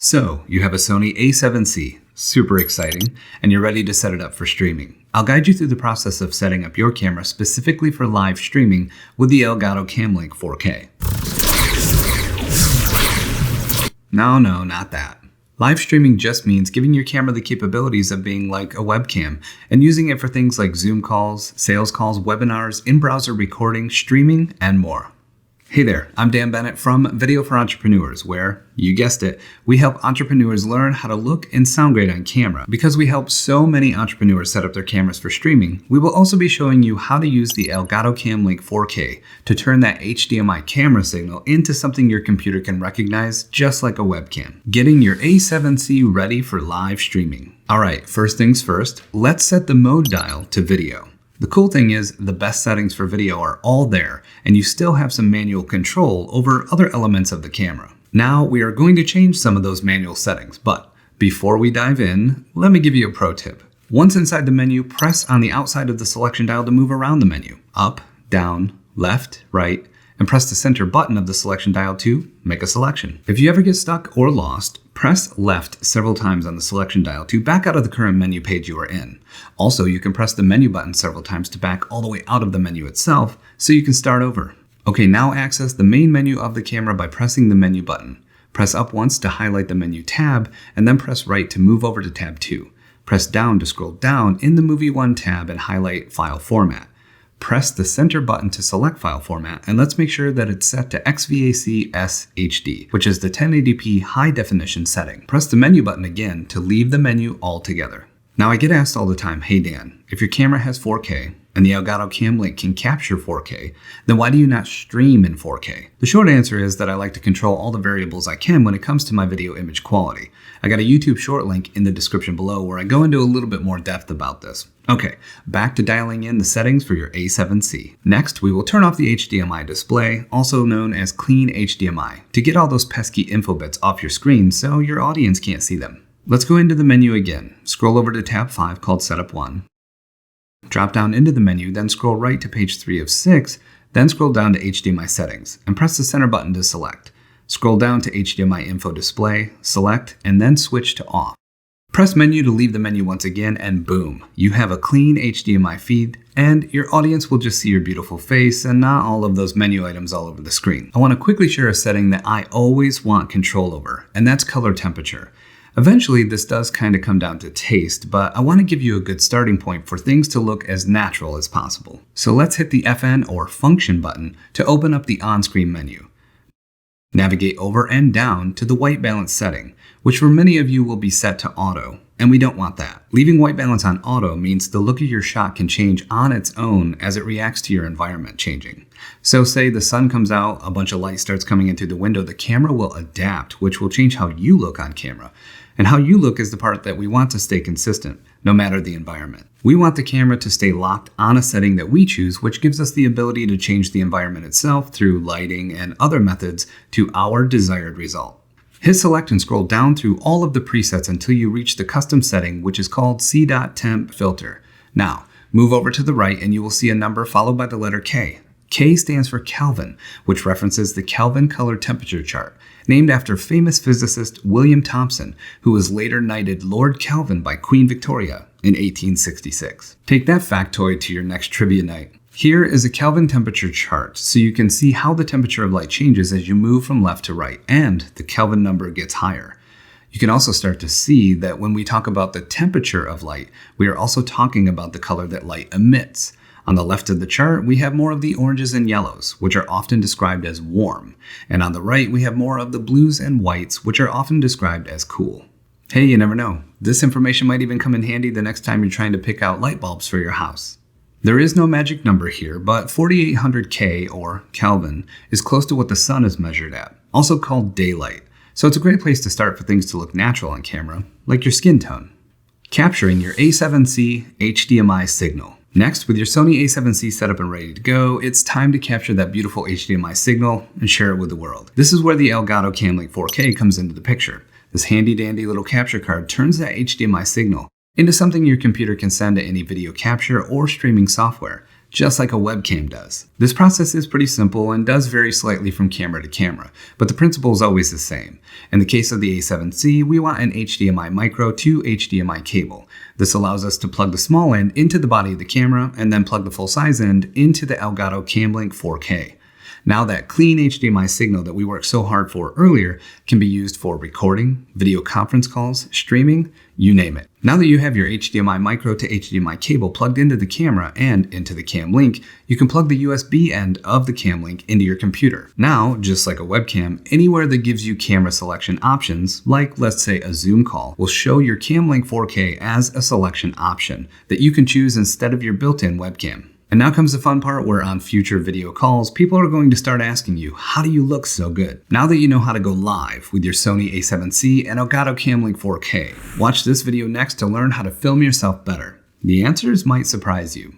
So, you have a Sony A7C, super exciting, and you're ready to set it up for streaming. I'll guide you through the process of setting up your camera specifically for live streaming with the Elgato Camlink 4K. No, not that. Live streaming just means giving your camera the capabilities of being like a webcam and using it for things like Zoom calls, sales calls, webinars, in-browser recording, streaming, and more. Hey there, I'm Dan Bennett from Video for Entrepreneurs, where, you guessed it, we help entrepreneurs learn how to look and sound great on camera. Because we help so many entrepreneurs set up their cameras for streaming, we will also be showing you how to use the Elgato Camlink 4K to turn that HDMI camera signal into something your computer can recognize just like a webcam, getting your A7C ready for live streaming. Alright, first things first, let's set the mode dial to video. The cool thing is the best settings for video are all there, and you still have some manual control over other elements of the camera. Now we are going to change some of those manual settings, but before we dive in, let me give you a pro tip. Once inside the menu, press on the outside of the selection dial to move around the menu, up, down, left, right, and press the center button of the selection dial to make a selection. If you ever get stuck or lost, press left several times on the selection dial to back out of the current menu page you are in. Also, you can press the menu button several times to back all the way out of the menu itself so you can start over. Okay, now access the main menu of the camera by pressing the menu button. Press up once to highlight the menu tab, and then press right to move over to tab 2. Press down to scroll down in the Movie 1 tab and highlight File Format. Press the center button to select file format, and let's make sure that it's set to XVAC SHD, which is the 1080p high definition setting. Press the menu button again to leave the menu altogether. Now I get asked all the time, hey Dan, if your camera has 4K and the Elgato Camlink can capture 4K, then why do you not stream in 4K? The short answer is that I like to control all the variables I can when it comes to my video image quality. I got a YouTube short link in the description below where I go into a little bit more depth about this. Okay, back to dialing in the settings for your A7C. Next, we will turn off the HDMI display, also known as clean HDMI, to get all those pesky info bits off your screen so your audience can't see them. Let's go into the menu again. Scroll over to tab 5 called Setup 1. Drop down into the menu, then scroll right to page 3 of 6, then scroll down to HDMI settings, and press the center button to select. Scroll down to HDMI info display, select, and then switch to off. Press menu to leave the menu once again, and boom, you have a clean HDMI feed, and your audience will just see your beautiful face and not all of those menu items all over the screen. I want to quickly share a setting that I always want control over, and that's color temperature. Eventually, this does kind of come down to taste, but I want to give you a good starting point for things to look as natural as possible. So let's hit the FN or function button to open up the on-screen menu. Navigate over and down to the white balance setting, which for many of you will be set to auto, and we don't want that. Leaving white balance on auto means the look of your shot can change on its own as it reacts to your environment changing. So say the sun comes out, a bunch of light starts coming in through the window, the camera will adapt, which will change how you look on camera. And how you look is the part that we want to stay consistent, no matter the environment. We want the camera to stay locked on a setting that we choose, which gives us the ability to change the environment itself through lighting and other methods to our desired result. Hit select and scroll down through all of the presets until you reach the custom setting, which is called C.Temp filter. Now, move over to the right and you will see a number followed by the letter K. K stands for Kelvin, which references the Kelvin color temperature chart, named after famous physicist William Thomson, who was later knighted Lord Kelvin by Queen Victoria in 1866. Take that factoid to your next trivia night. Here is a Kelvin temperature chart, so you can see how the temperature of light changes as you move from left to right, and the Kelvin number gets higher. You can also start to see that when we talk about the temperature of light, we are also talking about the color that light emits. On the left of the chart, we have more of the oranges and yellows, which are often described as warm. And on the right, we have more of the blues and whites, which are often described as cool. Hey, you never know. This information might even come in handy the next time you're trying to pick out light bulbs for your house. There is no magic number here, but 4800 K, or Kelvin, is close to what the sun is measured at, also called daylight. So it's a great place to start for things to look natural on camera, like your skin tone. Capturing your A7C HDMI signal. Next, with your Sony A7C set up and ready to go, it's time to capture that beautiful HDMI signal and share it with the world. This is where the Elgato Camlink 4K comes into the picture. This handy dandy little capture card turns that HDMI signal into something your computer can send to any video capture or streaming software, just like a webcam does. This process is pretty simple and does vary slightly from camera to camera, but the principle is always the same. In the case of the A7C, we want an HDMI micro to HDMI cable. This allows us to plug the small end into the body of the camera and then plug the full size end into the Elgato Camlink 4K. Now that clean HDMI signal that we worked so hard for earlier can be used for recording, video conference calls, streaming, you name it. Now that you have your HDMI micro to HDMI cable plugged into the camera and into the Camlink, you can plug the USB end of the Camlink into your computer. Now, just like a webcam, anywhere that gives you camera selection options, like let's say a Zoom call, will show your Camlink 4K as a selection option that you can choose instead of your built-in webcam. And now comes the fun part where on future video calls, people are going to start asking you, how do you look so good? Now that you know how to go live with your Sony A7C and Elgato Camlink 4K, watch this video next to learn how to film yourself better. The answers might surprise you.